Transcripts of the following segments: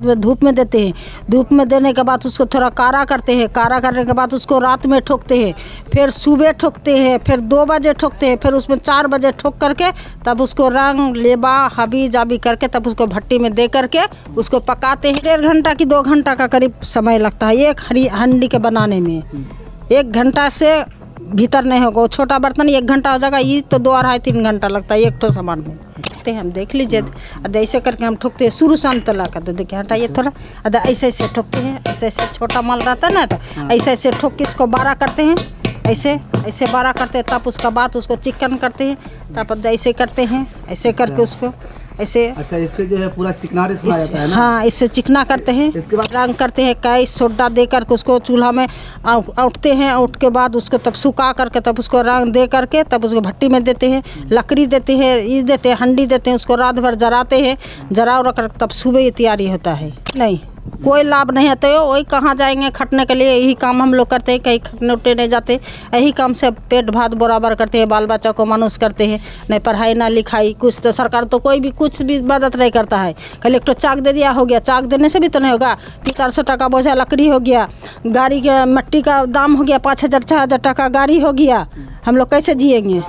धूप में देते हैं। धूप में देने के बाद उसको थोड़ा काढ़ा करते हैं। काढ़ा करने के बाद उसको रात में ठोकते हैं, फिर सुबह ठोकते हैं, फिर 2 बजे ठोकते हैं, फिर उसमें 4 बजे ठोक करके तब उसको रंग लेबा हबी जाबी करके तब उसको भट्टी में दे करके उसको पकाते हैं। 1.5 घंटा की 2 घंटा का करीब समय लगता है एक हंडी के बनाने में। 1 घंटा से भीतर नहीं होगा। वो छोटा बर्तन 1 घंटा हो जाएगा, ये तो 2 अढ़ाई 3 घंटा लगता है एक ठो सामान में। हम देख लीजिए, ऐसे करके हम ठोकते हैं शुरू से अंत तक। तो देखिए हटाइए थोड़ा, ऐसे ऐसे ठोकते हैं। ऐसे ऐसे छोटा माल रहता है ना, तो ऐसे ऐसे ठोक के इसको बारा करते हैं। ऐसे ऐसे बारा करते हैं, तब उसका बाद उसको चिकन करते हैं। तब ऐसे करते हैं, ऐसे करके उसको ऐसे। अच्छा, इससे जो है पूरा चिकना रेशमा जाता है ना? हाँ, इससे चिकना करते हैं। इसके बाद रंग करते हैं, कई सोडा दे करके उसको चूल्हा में औटते हैं। औट के बाद उसको तब सुखा करके तब उसको रंग दे करके तब उसको भट्टी में देते हैं। लकड़ी देते हैं, ईस देते हैं, हंडी देते हैं। उसको रात भर जराते हैं। जरा कर तब सुबह ये तैयारी होता है। नहीं, कोई लाभ नहीं होता है। वही कहाँ जाएंगे खटने के लिए? यही काम हम लोग करते हैं, कहीं खटने उठने नहीं जाते। यही काम से पेट भात बराबर करते हैं, बाल बच्चा को मनुष्य करते हैं। नहीं पढ़ाई ना लिखाई कुछ, तो सरकार तो कोई भी कुछ भी मदद नहीं करता है। कल एक तो चाक दे दिया, हो गया। चाक देने से भी तो नहीं होगा। 400 टका बोझा लकड़ी हो गया, गाड़ी के मट्टी का दाम हो गया 5000 6000 टका गाड़ी हो गया। हम लोग कैसे जिएंगे?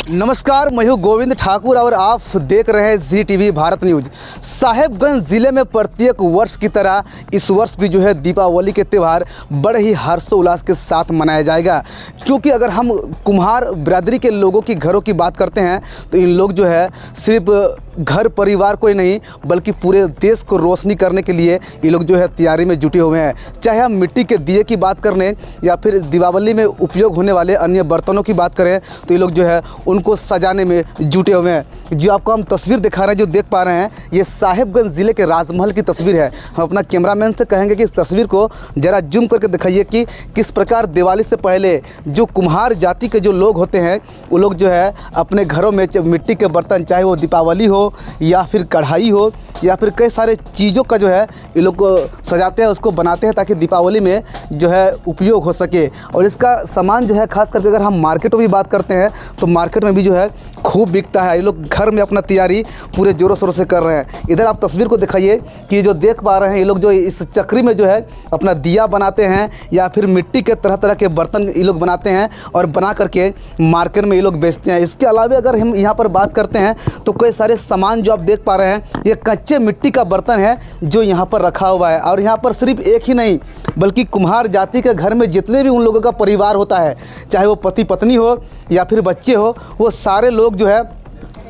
नमस्कार, मैं हूँ गोविंद ठाकुर और आप देख रहे हैं ZTV भारत न्यूज। साहेबगंज ज़िले में प्रत्येक वर्ष की तरह इस वर्ष भी जो है दीपावली के त्यौहार बड़े ही हर्षोल्लास के साथ मनाया जाएगा। क्योंकि अगर हम कुम्हार बिरादरी के लोगों की घरों की बात करते हैं तो इन लोग जो है सिर्फ घर परिवार को ही नहीं बल्कि पूरे देश को रोशनी करने के लिए ये लोग जो है तैयारी में जुटे हुए हैं। चाहे हम मिट्टी के दिए की बात कर लें या फिर दीपावली में उपयोग होने वाले अन्य बर्तनों की बात करें तो ये लोग जो है उनको सजाने में जुटे हुए हैं। जो आपको हम तस्वीर दिखा रहे हैं, जो देख पा रहे हैं, ये साहेबगंज ज़िले के राजमहल की तस्वीर है। हम अपना कैमरामैन से कहेंगे कि इस तस्वीर को ज़रा जूम करके दिखाइए कि किस प्रकार दिवाली से पहले जो कुम्हार जाति के जो लोग होते हैं वो लोग जो है अपने घरों में मिट्टी के बर्तन, चाहे वो दीपावली हो या फिर कढ़ाई हो या फिर कई सारे चीज़ों का जो है ये लोग को सजाते हैं, उसको बनाते हैं ताकि दीपावली में जो है उपयोग हो सके। और इसका सामान जो है खास करके अगर हम मार्केट में भी बात करते हैं तो मार्केट में भी जो है खूब बिकता है। ये लोग घर में अपना तैयारी पूरे ज़ोरों शोरों से कर रहे हैं। इधर आप तस्वीर को दिखाइए कि जो देख पा रहे हैं, ये लोग जो इस चक्री में जो है अपना दिया बनाते हैं या फिर मिट्टी के तरह तरह के बर्तन ये लोग बनाते हैं और बना करके मार्केट में ये लोग बेचते हैं। इसके अलावा अगर हम यहाँ पर बात करते हैं तो कई सारे सामान जो आप देख पा रहे हैं, ये कच्चे मिट्टी का बर्तन है जो यहाँ पर रखा हुआ है। और यहाँ पर सिर्फ एक ही नहीं बल्कि कुम्हार जाति के घर में जितने भी उन लोगों का परिवार होता है, चाहे वो पति पत्नी हो या फिर बच्चे हो, वो सारे लोग जो है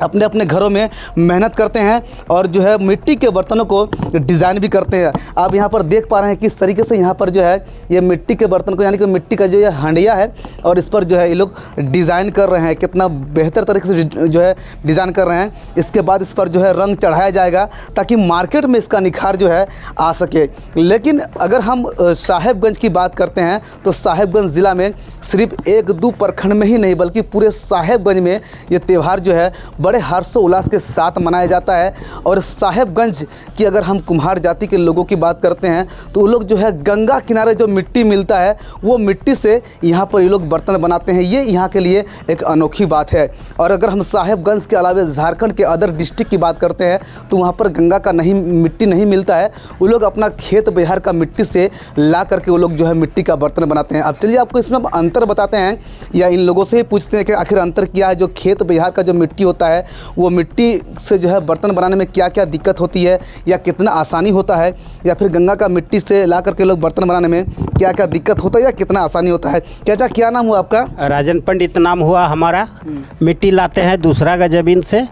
अपने अपने घरों में मेहनत करते हैं और जो है मिट्टी के बर्तनों को डिज़ाइन भी करते हैं। आप यहाँ पर देख पा रहे हैं किस तरीके से यहाँ पर जो है ये मिट्टी के बर्तन को, यानी कि मिट्टी का जो ये हंडिया है और इस पर जो है ये लोग डिज़ाइन कर रहे हैं। कितना बेहतर तरीके से जो है डिज़ाइन कर रहे हैं। इसके बाद इस पर जो है रंग चढ़ाया जाएगा ताकि मार्केट में इसका निखार जो है आ सके। लेकिन अगर हम साहेबगंज की बात करते हैं तो साहेबगंज ज़िला में सिर्फ 1-2 प्रखंड में ही नहीं बल्कि पूरे साहेबगंज में ये त्यौहार जो है बड़े हर्षोल्लास के साथ मनाया जाता है। और साहेबगंज की अगर हम कुम्हार जाति के लोगों की बात करते हैं तो वो लोग जो है गंगा किनारे जो मिट्टी मिलता है वो मिट्टी से यहाँ पर ये लोग बर्तन बनाते हैं। ये यहाँ के लिए एक अनोखी बात है। और अगर हम साहेबगंज के अलावा झारखंड के अदर डिस्ट्रिक्ट की बात करते हैं तो वहाँ पर गंगा का मिट्टी नहीं मिलता है। वो लोग अपना खेत बिहार का मिट्टी से ला करके वो लोग जो है मिट्टी का बर्तन बनाते हैं। अब चलिए आपको इसमें अंतर बताते हैं या इन लोगों से ही पूछते हैं कि आखिर अंतर क्या है। जो खेत बिहार का जो मिट्टी होता है वो मिट्टी से जो है बर्तन बनाने में क्या क्या दिक्कत होती है या कितना आसानी होता है, या फिर गंगा का मिट्टी से ला करके लोग बर्तन बनाने में क्या क्या दिक्कत होता है या कितना आसानी होता है। चाचा क्या नाम हुआ आपका? राजन पंडित नाम हुआ हमारा। मिट्टी लाते हैं दूसरा का ज़मीन से,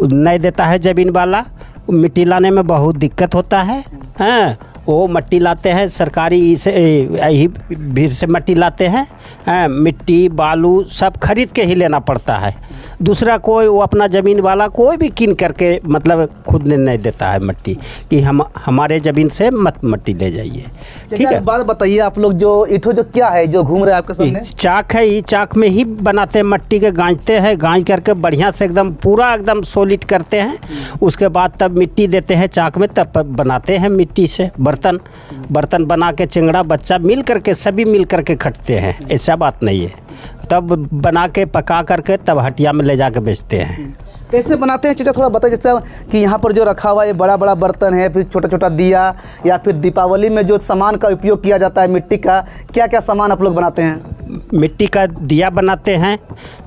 नहीं देता है ज़मीन वाला। मिट्टी लाने में बहुत दिक्कत होता है। हाँ, वो मिट्टी लाते हैं सरकारी से, यही भीड़ से मिट्टी लाते हैं। मिट्टी बालू सब खरीद के ही लेना पड़ता है। दूसरा कोई वो अपना ज़मीन वाला कोई भी किन करके मतलब खुद ने नहीं देता है मिट्टी कि हम हमारे ज़मीन से मत मिट्टी ले जाइए। ठीक है, बात बताइए आप लोग जो इठो जो क्या है जो घूम रहे हैं आपके सामने? चाक है। ये चाक में ही बनाते हैं, मिट्टी के गांजते हैं, गांज करके बढ़िया से एकदम पूरा एकदम सॉलिड करते हैं। उसके बाद तब मिट्टी देते हैं चाक में, तब बनाते हैं मिट्टी से बर्तन बना के चिंगड़ा बच्चा मिल करके सभी मिल करके खटते हैं। ऐसा बात नहीं है। तब बना के पका करके तब हटिया में ले जाके बेचते हैं। कैसे बनाते हैं चाचा, थोड़ा बताइए। जैसे कि यहाँ पर जो रखा हुआ है, ये बड़ा बड़ा बर्तन है, फिर छोटा छोटा दिया, या फिर दीपावली में जो सामान का उपयोग किया जाता है मिट्टी का, क्या क्या सामान आप लोग बनाते हैं? मिट्टी का दिया बनाते हैं,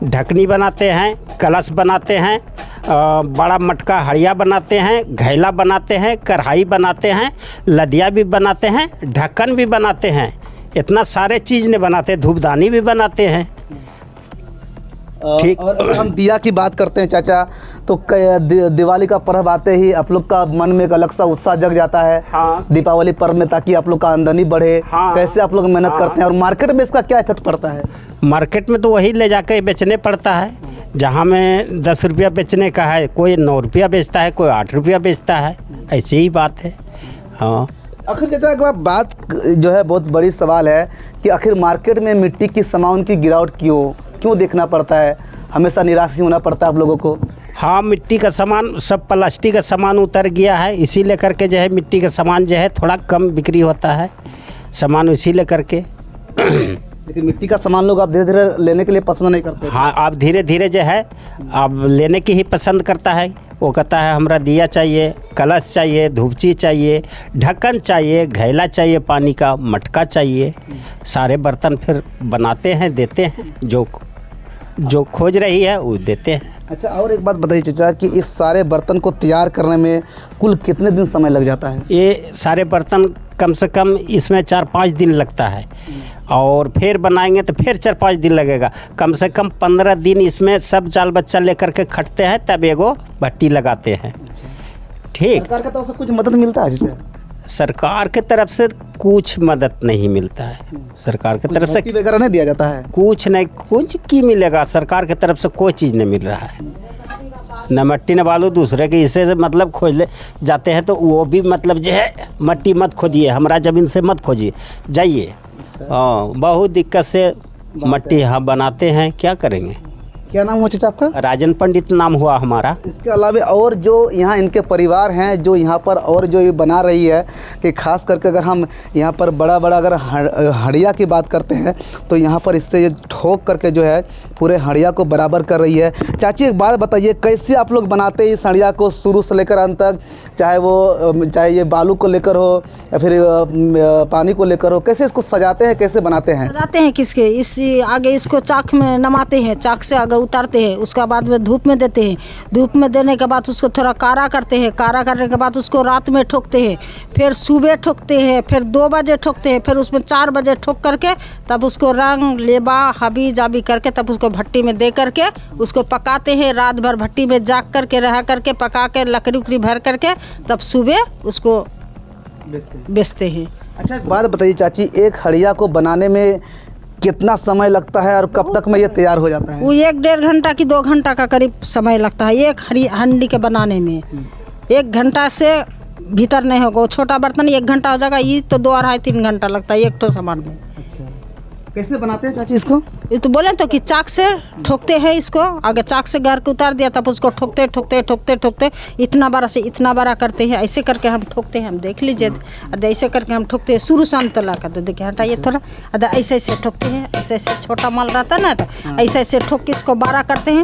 ढकनी बनाते हैं, कलश बनाते हैं, बड़ा मटका हड़िया बनाते हैं, घैला बनाते हैं, कढ़ाई बनाते हैं, लदिया भी बनाते हैं, ढक्कन भी बनाते हैं। इतना सारे चीज़ ने बनाते हैं, धूपदानी भी बनाते हैं। ठीक। और अगर हम दिया की बात करते हैं चाचा, तो दिवाली का पर्व आते ही आप लोग का मन में एक अलग सा उत्साह जग जाता है। हाँ। दीपावली पर्व में, ताकि आप लोग का आमदनी बढ़े। हाँ। कैसे आप लोग मेहनत करते हैं और मार्केट में इसका क्या इफेक्ट पड़ता है? मार्केट में तो वही ले जाके बेचने पड़ता है। जहाँ में 10 रुपया बेचने का है, कोई 9 रुपया बेचता है, कोई 8 रुपया बेचता है, ऐसी ही बात है। हाँ। आखिर चाचा एक बात जो है बहुत बड़ी सवाल है कि आखिर मार्केट में मिट्टी की सामान की गिरावट क्यों देखना पड़ता है? हमेशा निराश ही होना पड़ता है आप लोगों को। हाँ, मिट्टी का सामान, सब प्लास्टिक का सामान उतर गया है, इसी लेकर के जो है मिट्टी का सामान जो है थोड़ा कम बिक्री होता है सामान, इसी लेकर के। लेकिन मिट्टी का सामान लोग आप धीरे धीरे लेने के लिए पसंद नहीं करते। हाँ, आप धीरे धीरे जो है आप लेने की ही पसंद करता है। वो कहता है हमरा दिया चाहिए, कलश चाहिए, धूपची चाहिए, ढक्कन चाहिए, घैला चाहिए, पानी का मटका चाहिए। सारे बर्तन फिर बनाते हैं, देते हैं, जो खोज रही है वो देते हैं। अच्छा, और एक बात बताइए चाचा कि इस सारे बर्तन को तैयार करने में कुल कितने दिन समय लग जाता है? ये सारे बर्तन कम से कम इसमें 4-5 दिन लगता है, और फिर बनाएंगे तो फिर 4-5 दिन लगेगा। कम से कम 15 दिन इसमें सब जाल बच्चा लेकर के खटते हैं, तब एगो भट्टी लगाते हैं। ठीक। सरकार का तरफ से कुछ मदद मिलता है चाचा? सरकार के तरफ से कुछ मदद नहीं मिलता है। सरकार की तरफ से भट्टी वगैरह नहीं दिया जाता है? कुछ नहीं, कुछ की मिलेगा। सरकार की तरफ से कोई चीज़ नहीं मिल रहा है, न मट्टी न बालू। दूसरे के हिस्से से मतलब खोज ले जाते हैं तो वो भी मतलब जो है मट्टी मत खोजिए, हमारा ज़मीन से मत खोजिए, जाइए। हाँ, बहुत दिक्कत से मट्टी हाँ बनाते हैं, क्या करेंगे। क्या नाम हुआ चाचा आपका? राजन पंडित नाम हुआ हमारा। इसके अलावा और जो यहाँ इनके परिवार हैं जो यहाँ पर और जो ये बना रही है, कि खास करके अगर हम यहाँ पर बड़ा अगर हड़िया की बात करते हैं तो यहाँ पर इससे ये ठोक करके जो है पूरे हड़िया को बराबर कर रही है। चाची एक बात बताइए, कैसे आप लोग बनाते हैं इस हड़िया को शुरू से लेकर अंत तक? चाहे ये बालू को लेकर हो या फिर पानी को लेकर हो, कैसे इसको सजाते हैं, कैसे बनाते हैं? सजाते हैं किसके, इस आगे इसको चाक में नमाते हैं, चाक से आगे उतारते हैं, उसका बाद में धूप में देते हैं। धूप में देने के बाद उसको थोड़ा कारा करते हैं, कारा करने के बाद उसको रात में ठोकते हैं, फिर सुबह ठोकते हैं, फिर 2 बजे ठोकते हैं, फिर उसमें 4 बजे ठोक करके तब उसको रंग लेबा हबी जाबी करके तब उसको भट्टी में दे करके उसको पकाते हैं। रात भर भट्टी में जाग करके रह करके पका के लकड़ी उकड़ी भर करके तब सुबह उसको बेचते हैं। अच्छा एक बात बताइए चाची, एक हड़िया को बनाने में कितना समय लगता है और कब तक में ये तैयार हो जाता है? वो 1-1.5 घंटा की 2 घंटा का करीब समय लगता है एक हंडी के बनाने में। 1 घंटा से भीतर नहीं होगा। वो छोटा बर्तन 1 घंटा हो जाएगा, ये तो 2-2.5-3 घंटा लगता है एक तो सामान में। अच्छा, कैसे बनाते हैं चाची इसको? ये तो बोले तो कि चाक से ठोकते हैं इसको, आगे चाक से घर के उतार दिया तब उसको ठोकते ठोकते ठोकते ठोकते इतना बड़ा से इतना बड़ा करते हैं। ऐसे करके हम ठोकते हैं, हम देख लीजिए। ऐसे करके हम ठोकते हैं शुरू से अंत तक। तो देखिए हटाइए थोड़ा, ऐसे ऐसे ठोकते हैं, ऐसे ऐसे छोटा माल रहता है ना, तो ऐसे ऐसे ठोक के इसको बड़ा करते हैं।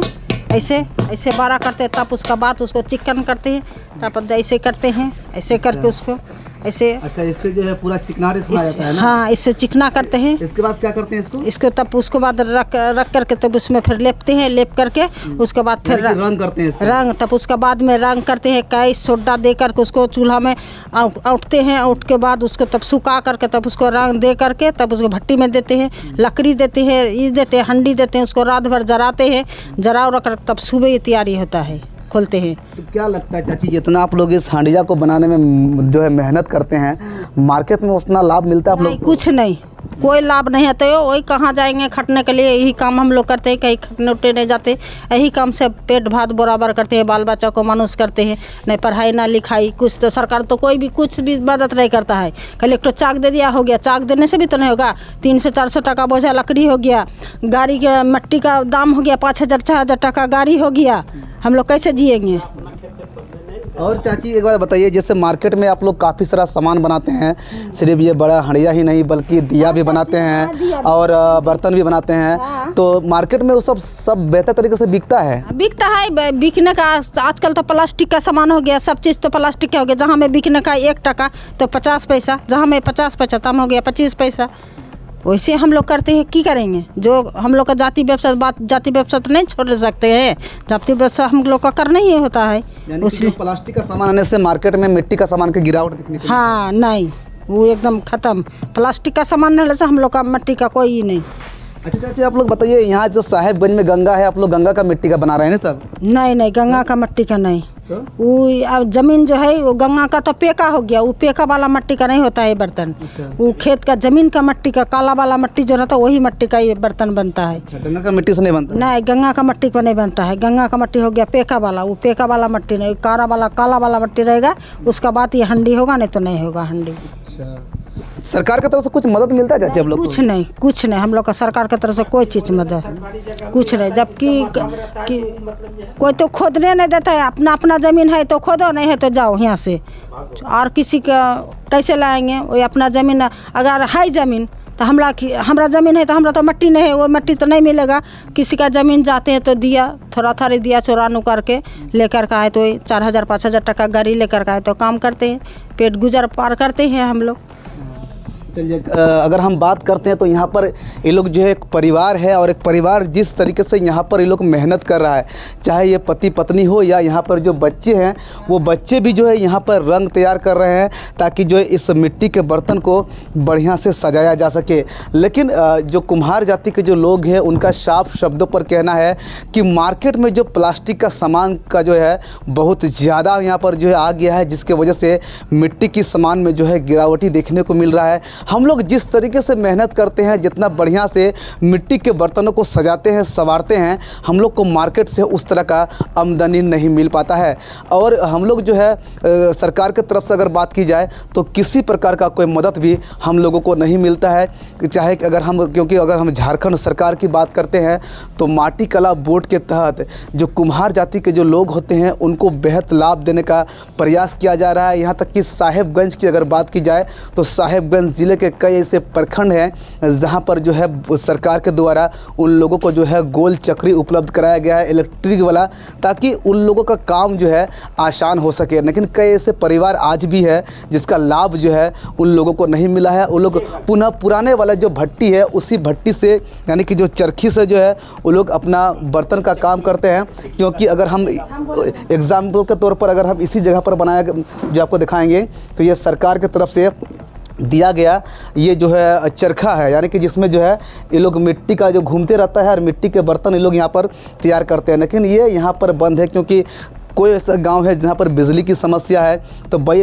ऐसे ऐसे बड़ा करते हैं, तब उसका बाद उसको चिकन करते हैं, तब ऐसे करते हैं, ऐसे करके उसको ऐसे। अच्छा, इससे जो है पूरा चिकना जाता है ना? हाँ, इससे चिकना करते हैं। इसके बाद क्या करते हैं इसको? तब उसके बाद रख करके तब उसमें फिर लेपते हैं, लेप करके उसके बाद फिर रंग करते हैं इसका? रंग, तब उसके बाद में रंग करते हैं, कैस सोडा दे करके उसको चूल्हा में औटते हैं। औट के बाद उसको तब सुखा करके तब उसको रंग दे करके तब उसको भट्टी में देते हैं, लकड़ी देते हैं, ये देते हैं, हंडी देते हैं, उसको रात भर जराते हैं, जराव रख तब सुबह ये तैयारी होता है, खोलते हैं। तो क्या लगता है चाची, जितना आप लोग इस हांडिया को बनाने में जो है मेहनत करते हैं, मार्केट में उतना लाभ मिलता है आप नहीं, लोग? कुछ नहीं, कोई लाभ नहीं आता है। वही कहाँ जाएंगे खटने के लिए, यही काम हम लोग करते हैं, कहीं खटने उठने नहीं जाते। यही काम से पेट भात बराबर करते हैं, बाल बच्चा को मानुस करते हैं। नहीं पढ़ाई ना लिखाई कुछ, तो सरकार तो कोई भी कुछ भी मदद नहीं करता है। कल एक तो चाक दे दिया, हो गया। चाक देने से भी तो नहीं होगा। 300-400 टका बोझा लकड़ी हो गया, गाड़ी के मट्टी का दाम हो गया 5,000-6,000 टका गाड़ी हो गया। हम लोग कैसे जिएंगे? और चाची एक बात बताइए, जैसे मार्केट में आप लोग काफ़ी सारा सामान बनाते हैं, सिर्फ ये बड़ा हंडिया ही नहीं बल्कि दिया भी बनाते हैं और बर्तन भी बनाते हैं, तो मार्केट में वो सब बेहतर तरीके से बिकता है? बिकता है, बिकने का आजकल तो प्लास्टिक का सामान हो गया, सब चीज़ तो प्लास्टिक का हो गया। जहाँ में बिकने का 1 टका तो 50 पैसा, जहाँ में 50 पैसा तम हो गया 25 पैसा। वैसे हम लोग करते हैं, की करेंगे? जो हम लोग का जाति व्यवसाय तो नहीं छोड़ सकते हैं, जाति व्यवसाय हम लोग का करना ही होता है। उसमें प्लास्टिक का सामान आने से मार्केट में मिट्टी का सामान की गिरावट दिखने को हाँ नहीं, वो एकदम ख़त्म। प्लास्टिक का सामान रहने से हम लोग का मिट्टी का कोई ही नहीं। अच्छा चाची, आप लोग बताइए, यहाँ जो साहेबगंज में गंगा है, आप लोग गंगा का मिट्टी का बना रहे हैं ना सब? नहीं, गंगा का मिट्टी का नहीं। तो? वो अब ज़मीन जो है वो गंगा का तो पेका हो गया, वो पेका वाला मिट्टी का नहीं होता है बर्तन। अच्छा। वो खेत का ज़मीन का मिट्टी का काला वाला मिट्टी जो रहता है वही मिट्टी का ही बर्तन बनता है। अच्छा, गंगा का मिट्टी से नहीं बनता? नहीं, गंगा का मिट्टी पर नहीं बनता है। गंगा का मिट्टी हो गया पेका वाला, वो पेका वाला मिट्टी नहीं, काला वाला मिट्टी रहेगा, उसका बाद ये हंडी होगा, नहीं तो नहीं होगा हंडी। अच्छा, सरकार की तरफ से कुछ मदद मिलता है चाची आप लोग को? कुछ नहीं, हम लोग का सरकार की तरफ से कोई चीज़ मदद कुछ नहीं। जबकि कोई तो खोदने नहीं देता है, अपना ज़मीन है तो खोदो, नहीं है तो जाओ यहाँ से। और किसी का कैसे लाएंगे? वो अपना ज़मीन, अगर है ज़मीन तो हमरा ज़मीन है तो हमरा तो मिट्टी नहीं है, वो मिट्टी तो नहीं मिलेगा। किसी का ज़मीन जाते हैं तो दिया थोड़ा दिया चोरा नुकर के लेकर का है, तो 4000-5000 टका गाड़ी लेकर का है तो काम करते हैं, पेट गुजर पार करते हैं हम लोग। चलिए, अगर हम बात करते हैं तो यहाँ पर ये लोग जो है एक परिवार है, और एक परिवार जिस तरीके से यहाँ पर ये लोग मेहनत कर रहा है, चाहे ये पति पत्नी हो या यहाँ पर जो बच्चे हैं, वो बच्चे भी जो है यहाँ पर रंग तैयार कर रहे हैं ताकि जो है इस मिट्टी के बर्तन को बढ़िया से सजाया जा सके। लेकिन जो कुम्हार जाति के जो लोग हैं उनका साफ शब्दों पर कहना है कि मार्केट में जो प्लास्टिक का सामान का जो है बहुत ज़्यादा यहाँ पर जो है आ गया है, जिसके वजह से मिट्टी की सामान में जो है गिरावटी देखने को मिल रहा है। हम लोग जिस तरीके से मेहनत करते हैं, जितना बढ़िया से मिट्टी के बर्तनों को सजाते हैं, संवारते हैं, हम लोग को मार्केट से उस तरह का आमदनी नहीं मिल पाता है। और हम लोग जो है सरकार की तरफ से अगर बात की जाए तो किसी प्रकार का कोई मदद भी हम लोगों को नहीं मिलता है। चाहे क्योंकि अगर हम झारखंड सरकार की बात करते हैं तो माटी कला बोर्ड के तहत जो कुम्हार जाति के जो लोग होते हैं उनको बेहद लाभ देने का प्रयास किया जा रहा है। यहाँ तक कि साहेबगंज की अगर बात की जाए तो साहेबगंज ज़िले के कई ऐसे प्रखंड हैं जहाँ पर जो है सरकार के द्वारा उन लोगों को जो है गोल चक्री उपलब्ध कराया गया है इलेक्ट्रिक वाला, ताकि उन लोगों का काम जो है आसान हो सके। लेकिन कई ऐसे परिवार आज भी है जिसका लाभ जो है उन लोगों को नहीं मिला है। वो लोग पुनः पुराने वाला जो भट्टी है उसी भट्टी से, यानी कि जो चरखी से जो है वो लोग अपना बर्तन का काम करते हैं। क्योंकि अगर हम एग्जाम्पल के तौर पर अगर हम इसी जगह पर बनाया जो आपको दिखाएंगे तो ये सरकार की तरफ से दिया गया ये जो है चरखा है, यानी कि जिसमें जो है ये लोग मिट्टी का जो घूमते रहता है और मिट्टी के बर्तन ये लोग यहाँ पर तैयार करते हैं। लेकिन ये यहाँ पर बंद है क्योंकि कोई ऐसा गांव है जहाँ पर बिजली की समस्या है, तो कई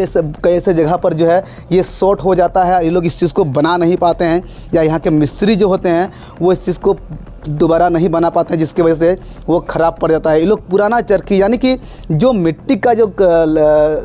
ऐसे जगह पर जो है ये शॉर्ट हो जाता है, ये लोग इस चीज़ को बना नहीं पाते हैं, या यहाँ के मिस्त्री जो होते हैं वो इस चीज़ को दोबारा नहीं बना पाते हैं, जिसकी वजह से वो ख़राब पड़ जाता है। ये लोग पुराना चरखी, यानी कि जो मिट्टी का जो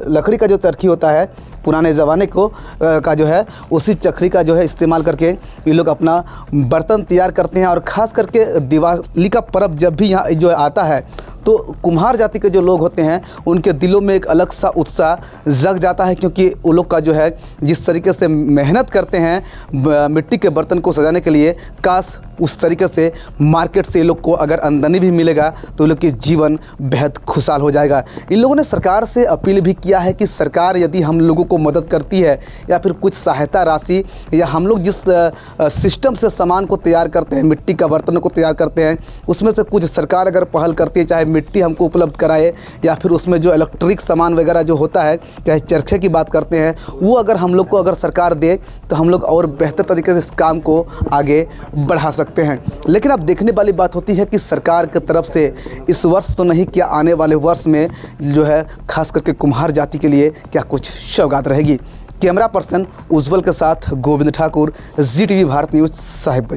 लकड़ी का जो चरखी होता है पुराने ज़माने का जो है उसी चरखी का जो है इस्तेमाल करके ये लोग अपना बर्तन तैयार करते हैं। और ख़ास करके दिवाली का पर्व जब भी यहाँ जो आता है तो कुम्हार जाति के जो लोग होते हैं उनके दिलों में एक अलग सा उत्साह जग जाता है, क्योंकि वो लोग का जो है जिस तरीके से मेहनत करते हैं मिट्टी के बर्तन को सजाने के लिए, काश उस तरीके से मार्केट से ये लोग को अगर आमदनी भी मिलेगा तो ये लोग के जीवन बेहद खुशहाल हो जाएगा। इन लोगों ने सरकार से अपील भी किया है कि सरकार यदि हम लोगों को मदद करती है या फिर कुछ सहायता राशि, या हम लोग जिस सिस्टम से सामान को तैयार करते हैं, मिट्टी का बर्तनों को तैयार करते हैं, उसमें से कुछ सरकार अगर पहल करती है, चाहे मिट्टी हमको उपलब्ध कराए या फिर उसमें जो इलेक्ट्रिक सामान वगैरह जो होता है, चाहे चरखे की बात करते हैं, वो अगर हम लोग को अगर सरकार दे तो हम लोग और बेहतर तरीके से इस काम को आगे बढ़ा सकते हैं। लेकिन अब देखने वाली बात होती है कि सरकार की तरफ से इस वर्ष तो नहीं, क्या आने वाले वर्ष में जो है खास करके कुम्हार जाति के लिए क्या कुछ सौगात रहेगी। कैमरा पर्सन उज्जवल के साथ गोविंद ठाकुर, ZTV भारत न्यूज़, साहिबगंज।